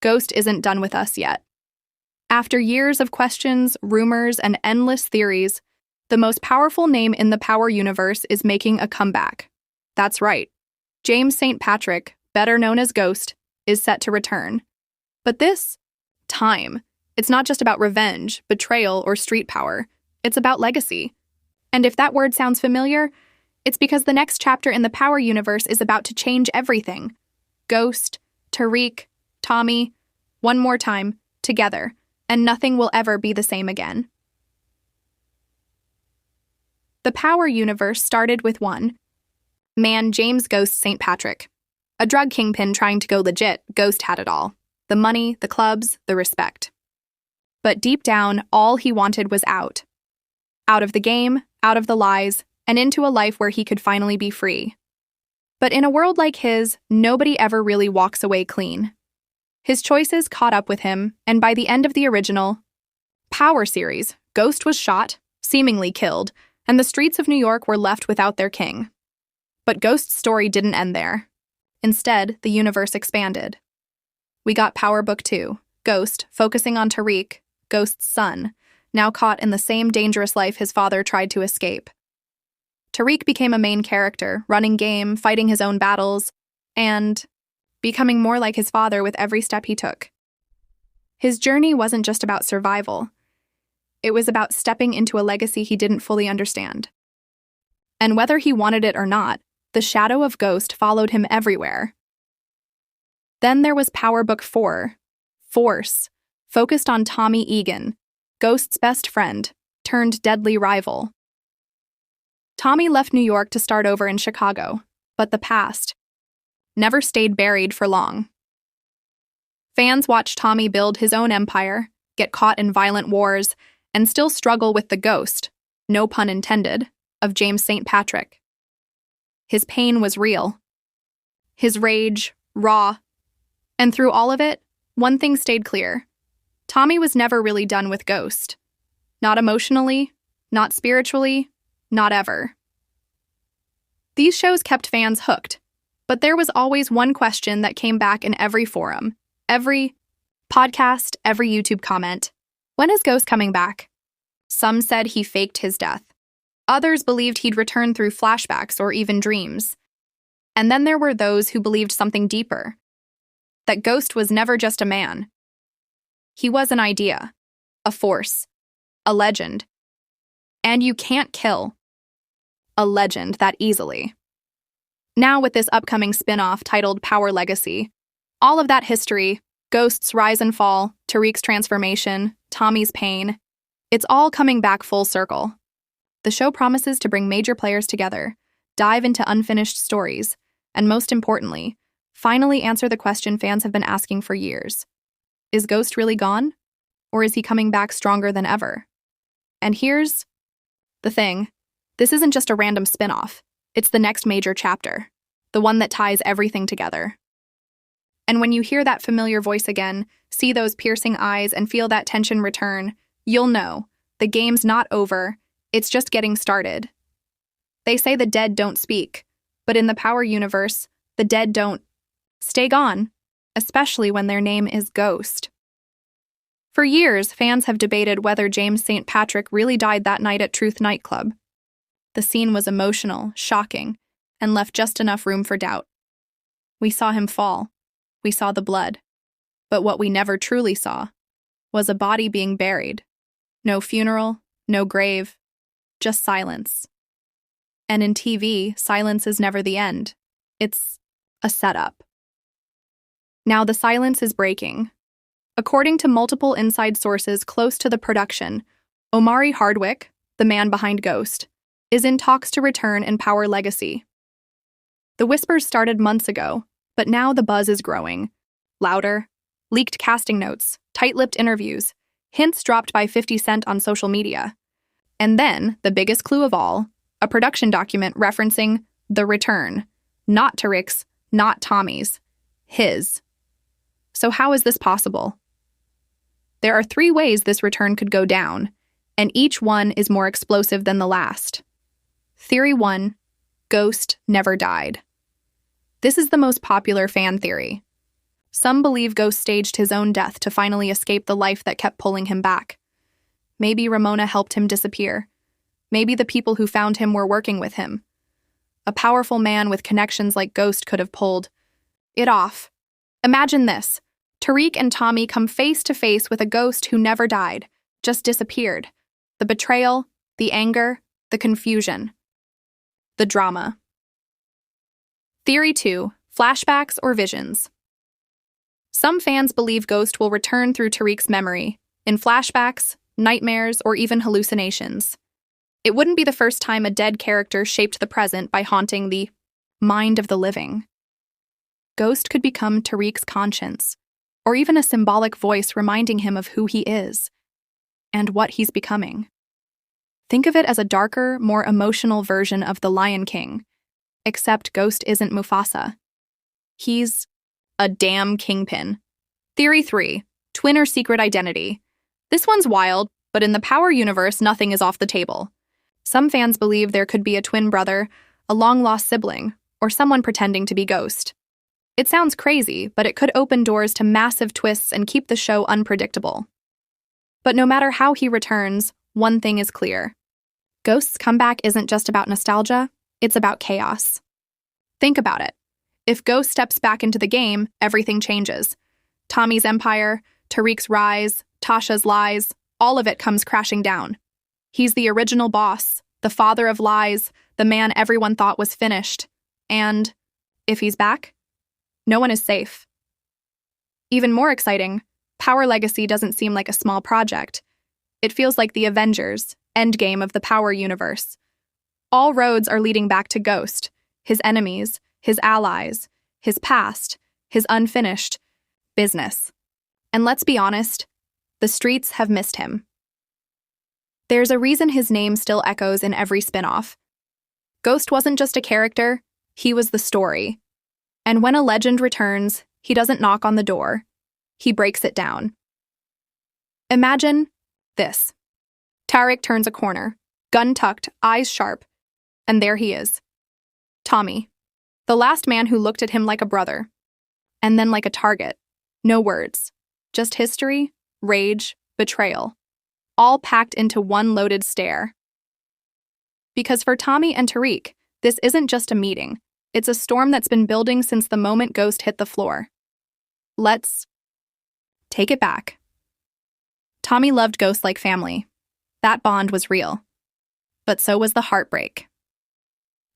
Ghost isn't done with us yet. After years of questions, rumors, and endless theories, the most powerful name in the Power universe is making a comeback. That's right. James St. Patrick, better known as Ghost, is set to return. But this time, it's not just about revenge, betrayal, or street power. It's about legacy. And if that word sounds familiar, it's because the next chapter in the Power universe is about to change everything. Ghost, Tariq, Tommy, one more time, together, and nothing will ever be the same again. The Power universe started with one man, James Ghost St. Patrick. A drug kingpin trying to go legit, Ghost had it all. The money, the clubs, the respect. But deep down, all he wanted was out. Out of the game, out of the lies, and into a life where he could finally be free. But in a world like his, nobody ever really walks away clean. His choices caught up with him, and by the end of the original Power series, Ghost was shot, seemingly killed, and the streets of New York were left without their king. But Ghost's story didn't end there. Instead, the universe expanded. We got Power Book 2, Ghost, focusing on Tariq, Ghost's son, now caught in the same dangerous life his father tried to escape. Tariq became a main character, running game, fighting his own battles, and becoming more like his father with every step he took. His journey wasn't just about survival. It was about stepping into a legacy he didn't fully understand. And whether he wanted it or not, the shadow of Ghost followed him everywhere. Then there was Power Book 4, Force, focused on Tommy Egan, Ghost's best friend, turned deadly rival. Tommy left New York to start over in Chicago, but the past never stayed buried for long. Fans watched Tommy build his own empire, get caught in violent wars, and still struggle with the ghost, no pun intended, of James St. Patrick. His pain was real. His rage, raw. And through all of it, one thing stayed clear. Tommy was never really done with Ghost. Not emotionally, not spiritually, not ever. These shows kept fans hooked, but there was always one question that came back in every forum, every podcast, every YouTube comment. When is Ghost coming back? Some said he faked his death. Others believed he'd return through flashbacks or even dreams. And then there were those who believed something deeper, that Ghost was never just a man. He was an idea, a force, a legend. And you can't kill a legend that easily. Now with this upcoming spin-off titled Power Legacy, all of that history, Ghost's rise and fall, Tariq's transformation, Tommy's pain, it's all coming back full circle. The show promises to bring major players together, dive into unfinished stories, and most importantly, finally answer the question fans have been asking for years. Is Ghost really gone? Or is he coming back stronger than ever? And here's the thing. This isn't just a random spin-off. It's the next major chapter, the one that ties everything together. And when you hear that familiar voice again, see those piercing eyes, and feel that tension return, you'll know the game's not over. It's just getting started. They say the dead don't speak, but in the Power universe, the dead don't stay gone, especially when their name is Ghost. For years, fans have debated whether James St. Patrick really died that night at Truth nightclub. The scene was emotional, shocking, and left just enough room for doubt. We saw him fall. We saw the blood. But what we never truly saw was a body being buried. No funeral, no grave, just silence. And in TV, silence is never the end. It's a setup. Now the silence is breaking. According to multiple inside sources close to the production, Omari Hardwick, the man behind Ghost, is in talks to return in Power Legacy. The whispers started months ago, but now the buzz is growing. Louder, leaked casting notes, tight-lipped interviews, hints dropped by 50 Cent on social media. And then, the biggest clue of all, a production document referencing the return. Not Tariq's, not Tommy's. His. So how is this possible? There are 3 ways this return could go down, and each one is more explosive than the last. Theory 1, Ghost never died. This is the most popular fan theory. Some believe Ghost staged his own death to finally escape the life that kept pulling him back. Maybe Ramona helped him disappear. Maybe the people who found him were working with him. A powerful man with connections like Ghost could have pulled it off. Imagine this. Tariq and Tommy come face to face with a ghost who never died, just disappeared. The betrayal, the anger, the confusion. The drama. Theory 2. Flashbacks or visions. Some fans believe Ghost will return through Tariq's memory, in flashbacks, nightmares, or even hallucinations. It wouldn't be the first time a dead character shaped the present by haunting the mind of the living. Ghost could become Tariq's conscience, or even a symbolic voice reminding him of who he is and what he's becoming. Think of it as a darker, more emotional version of the Lion King, except Ghost isn't Mufasa. He's a damn kingpin. Theory 3. Twin or secret identity. This one's wild, but in the Power universe, nothing is off the table. Some fans believe there could be a twin brother, a long-lost sibling, or someone pretending to be Ghost. It sounds crazy, but it could open doors to massive twists and keep the show unpredictable. But no matter how he returns, one thing is clear. Ghost's comeback isn't just about nostalgia, it's about chaos. Think about it. If Ghost steps back into the game, everything changes. Tommy's empire, Tariq's rise, Tasha's lies, all of it comes crashing down. He's the original boss, the father of lies, the man everyone thought was finished. And if he's back, no one is safe. Even more exciting, Power Legacy doesn't seem like a small project. It feels like the Avengers, endgame of the Power universe. All roads are leading back to Ghost, his enemies, his allies, his past, his unfinished business. And let's be honest, the streets have missed him. There's a reason his name still echoes in every spinoff. Ghost wasn't just a character, he was the story. And when a legend returns, he doesn't knock on the door, he breaks it down. Imagine this. Tariq turns a corner, gun tucked, eyes sharp, and there he is. Tommy, the last man who looked at him like a brother, and then like a target. No words, just history, rage, betrayal, all packed into one loaded stare. Because for Tommy and Tariq, this isn't just a meeting, it's a storm that's been building since the moment Ghost hit the floor. Let's take it back. Tommy loved Ghost like family. That bond was real. But so was the heartbreak.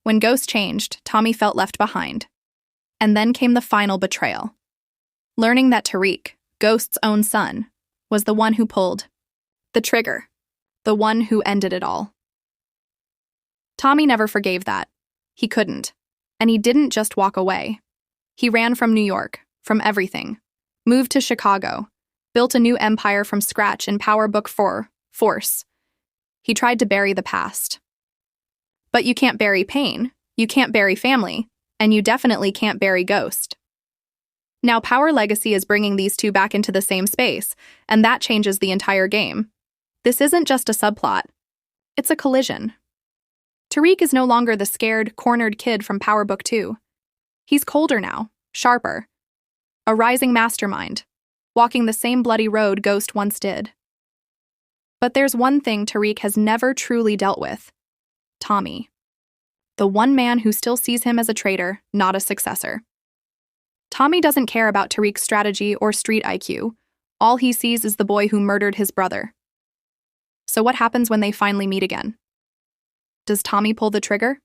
When Ghost changed, Tommy felt left behind. And then came the final betrayal. Learning that Tariq, Ghost's own son, was the one who pulled the trigger, the one who ended it all. Tommy never forgave that. He couldn't. And he didn't just walk away. He ran from New York, from everything, moved to Chicago, built a new empire from scratch in Power Book 4, Force. He tried to bury the past. But you can't bury pain, you can't bury family, and you definitely can't bury Ghost. Now Power Legacy is bringing these two back into the same space, and that changes the entire game. This isn't just a subplot. It's a collision. Tariq is no longer the scared, cornered kid from Power Book 2. He's colder now, sharper. A rising mastermind, walking the same bloody road Ghost once did. But there's one thing Tariq has never truly dealt with. Tommy. The one man who still sees him as a traitor, not a successor. Tommy doesn't care about Tariq's strategy or street IQ. All he sees is the boy who murdered his brother. So what happens when they finally meet again? Does Tommy pull the trigger?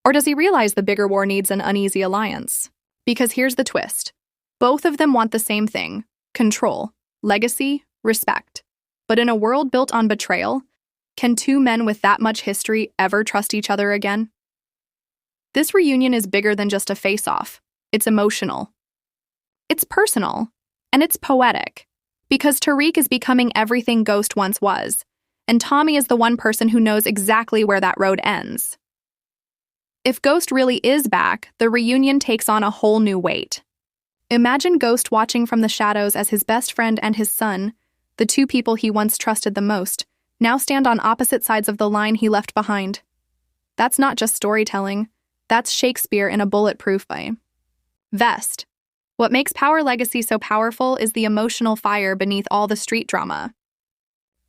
Or does he realize the bigger war needs an uneasy alliance? Because here's the twist. Both of them want the same thing: control, legacy, respect. But in a world built on betrayal, can two men with that much history ever trust each other again? This reunion is bigger than just a face-off. It's emotional. It's personal. And it's poetic. Because Tariq is becoming everything Ghost once was. And Tommy is the one person who knows exactly where that road ends. If Ghost really is back, the reunion takes on a whole new weight. Imagine Ghost watching from the shadows as his best friend and his son, the two people he once trusted the most, now stand on opposite sides of the line he left behind. That's not just storytelling. That's Shakespeare in a bulletproof vest. What makes Power Legacy so powerful is the emotional fire beneath all the street drama.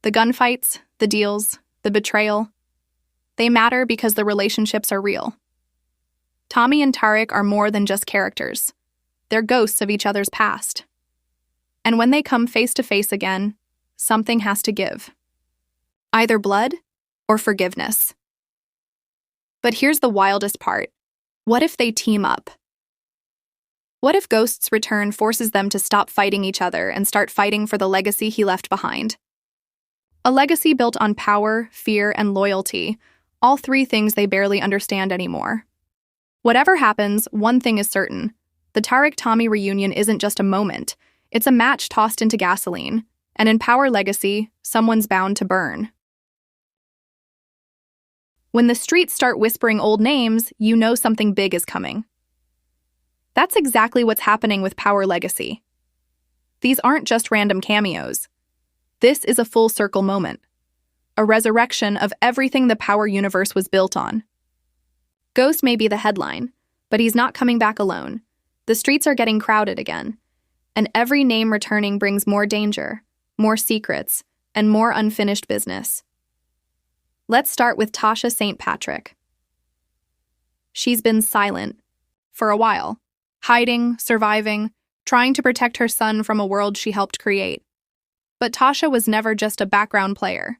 The gunfights, the deals, the betrayal. They matter because the relationships are real. Tommy and Tariq are more than just characters. They're ghosts of each other's past. And when they come face to face again, something has to give. Either blood or forgiveness. But here's the wildest part. What if they team up? What if Ghost's return forces them to stop fighting each other and start fighting for the legacy he left behind? A legacy built on power, fear, and loyalty, all three things they barely understand anymore. Whatever happens, one thing is certain. The Tariq-Tommy reunion isn't just a moment. It's a match tossed into gasoline. And in Power Legacy, someone's bound to burn. When the streets start whispering old names, you know something big is coming. That's exactly what's happening with Power Legacy. These aren't just random cameos. This is a full circle moment. A resurrection of everything the Power universe was built on. Ghost may be the headline, but he's not coming back alone. The streets are getting crowded again. And every name returning brings more danger, more secrets, and more unfinished business. Let's start with Tasha St. Patrick. She's been silent for a while, hiding, surviving, trying to protect her son from a world she helped create. But Tasha was never just a background player.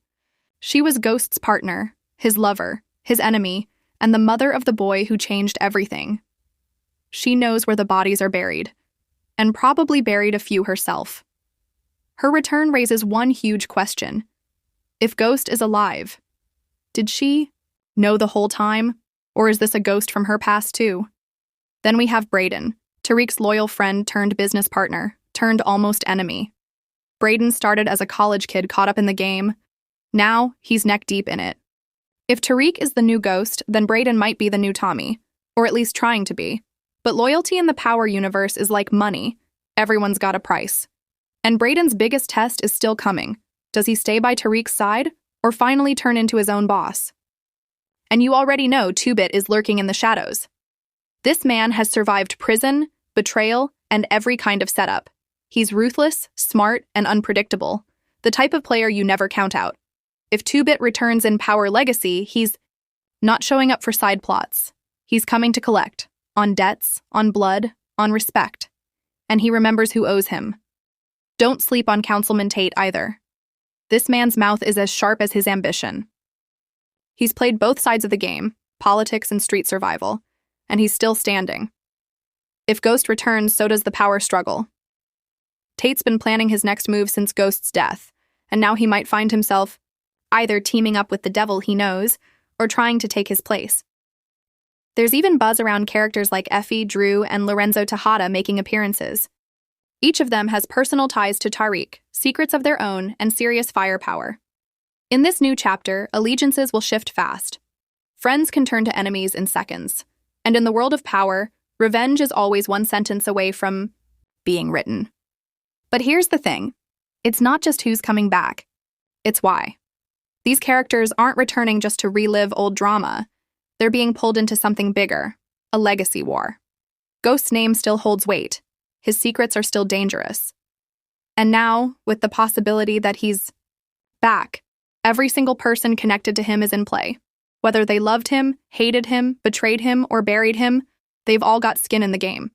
She was Ghost's partner, his lover, his enemy, and the mother of the boy who changed everything. She knows where the bodies are buried, and probably buried a few herself. Her return raises one huge question. If Ghost is alive, did she know the whole time, or is this a ghost from her past too? Then we have Brayden, Tariq's loyal friend turned business partner, turned almost enemy. Brayden started as a college kid caught up in the game. Now, he's neck deep in it. If Tariq is the new Ghost, then Brayden might be the new Tommy, or at least trying to be. But loyalty in the Power universe is like money. Everyone's got a price. And Brayden's biggest test is still coming. Does he stay by Tariq's side, or finally turn into his own boss? And you already know 2-Bit is lurking in the shadows. This man has survived prison, betrayal, and every kind of setup. He's ruthless, smart, and unpredictable. The type of player you never count out. If 2-Bit returns in Power Legacy, he's not showing up for side plots. He's coming to collect. On debts, on blood, on respect. And he remembers who owes him. Don't sleep on Councilman Tate either. This man's mouth is as sharp as his ambition. He's played both sides of the game, politics and street survival, and he's still standing. If Ghost returns, so does the power struggle. Tate's been planning his next move since Ghost's death, and now he might find himself either teaming up with the devil he knows or trying to take his place. There's even buzz around characters like Effie, Drew, and Lorenzo Tejada making appearances. Each of them has personal ties to Tariq, secrets of their own, and serious firepower. In this new chapter, allegiances will shift fast. Friends can turn to enemies in seconds. And in the world of power, revenge is always one sentence away from being written. But here's the thing. It's not just who's coming back. It's why. These characters aren't returning just to relive old drama. They're being pulled into something bigger, a legacy war. Ghost's name still holds weight. His secrets are still dangerous. And now, with the possibility that he's back, every single person connected to him is in play. Whether they loved him, hated him, betrayed him, or buried him, they've all got skin in the game.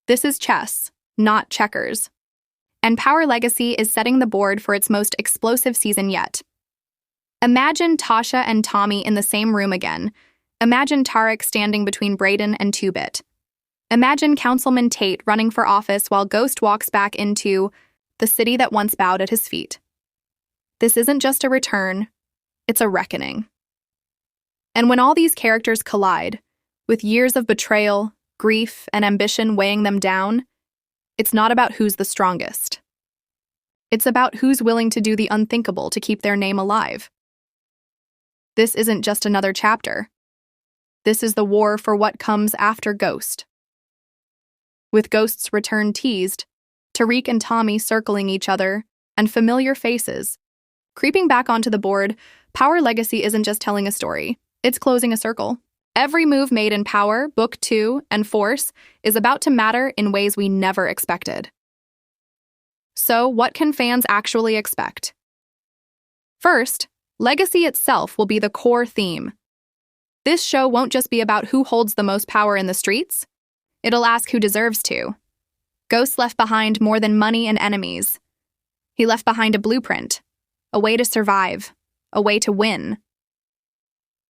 This is chess, not checkers. And Power Legacy is setting the board for its most explosive season yet. Imagine Tasha and Tommy in the same room again. Imagine Tariq standing between Brayden and 2-Bit. Imagine Councilman Tate running for office while Ghost walks back into the city that once bowed at his feet. This isn't just a return, it's a reckoning. And when all these characters collide, with years of betrayal, grief, and ambition weighing them down, it's not about who's the strongest. It's about who's willing to do the unthinkable to keep their name alive. This isn't just another chapter. This is the war for what comes after Ghost. With Ghost's return teased, Tariq and Tommy circling each other, and familiar faces. Creeping back onto the board, Power Legacy isn't just telling a story, it's closing a circle. Every move made in Power, Book 2, and Force is about to matter in ways we never expected. So, what can fans actually expect? First, legacy itself will be the core theme. This show won't just be about who holds the most power in the streets. It'll ask who deserves to. Ghost left behind more than money and enemies. He left behind a blueprint, a way to survive, a way to win.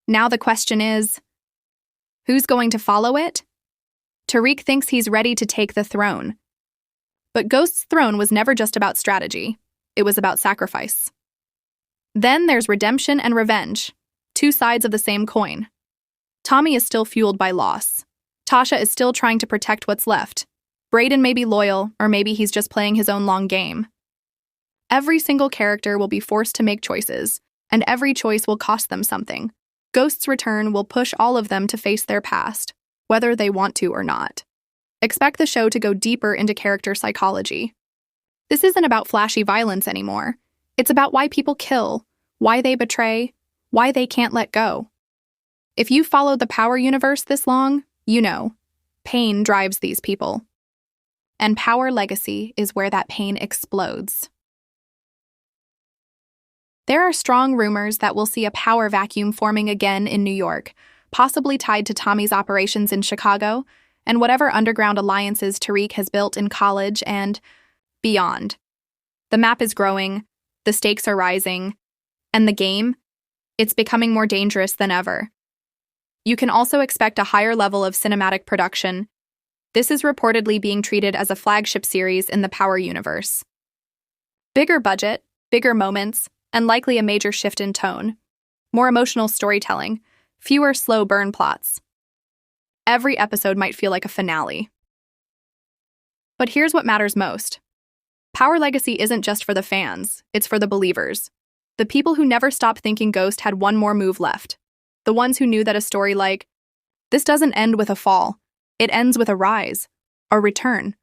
Now the question is, who's going to follow it? Tariq thinks he's ready to take the throne. But Ghost's throne was never just about strategy. It was about sacrifice. Then there's redemption and revenge, two sides of the same coin. Tommy is still fueled by loss. Tasha is still trying to protect what's left. Brayden may be loyal, or maybe he's just playing his own long game. Every single character will be forced to make choices, and every choice will cost them something. Ghost's return will push all of them to face their past, whether they want to or not. Expect the show to go deeper into character psychology. This isn't about flashy violence anymore. It's about why people kill, why they betray, why they can't let go. If you've followed the Power universe this long, you know, pain drives these people. And Power Legacy is where that pain explodes. There are strong rumors that we'll see a power vacuum forming again in New York, possibly tied to Tommy's operations in Chicago and whatever underground alliances Tariq has built in college and beyond. The map is growing, the stakes are rising, and the game, it's becoming more dangerous than ever. You can also expect a higher level of cinematic production. This is reportedly being treated as a flagship series in the Power universe. Bigger budget, bigger moments, and likely a major shift in tone. More emotional storytelling, fewer slow burn plots. Every episode might feel like a finale. But here's what matters most. Power Legacy isn't just for the fans, it's for the believers. The people who never stopped thinking Ghost had one more move left. The ones who knew that a story like, this doesn't end with a fall, it ends with a rise, a return.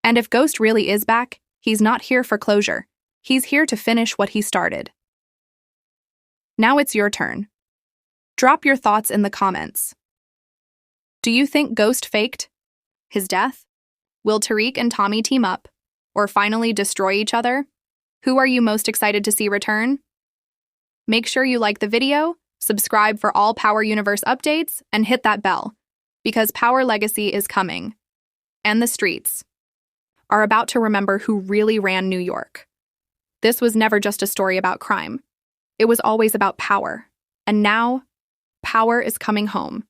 And if Ghost really is back, he's not here for closure. He's here to finish what he started. Now it's your turn. Drop your thoughts in the comments. Do you think Ghost faked his death? Will Tariq and Tommy team up, or finally destroy each other? Who are you most excited to see return? Make sure you like the video, subscribe for all Power Universe updates, and hit that bell, because Power Legacy is coming, and the streets are about to remember who really ran New York. This was never just a story about crime. It was always about power, and now, power is coming home.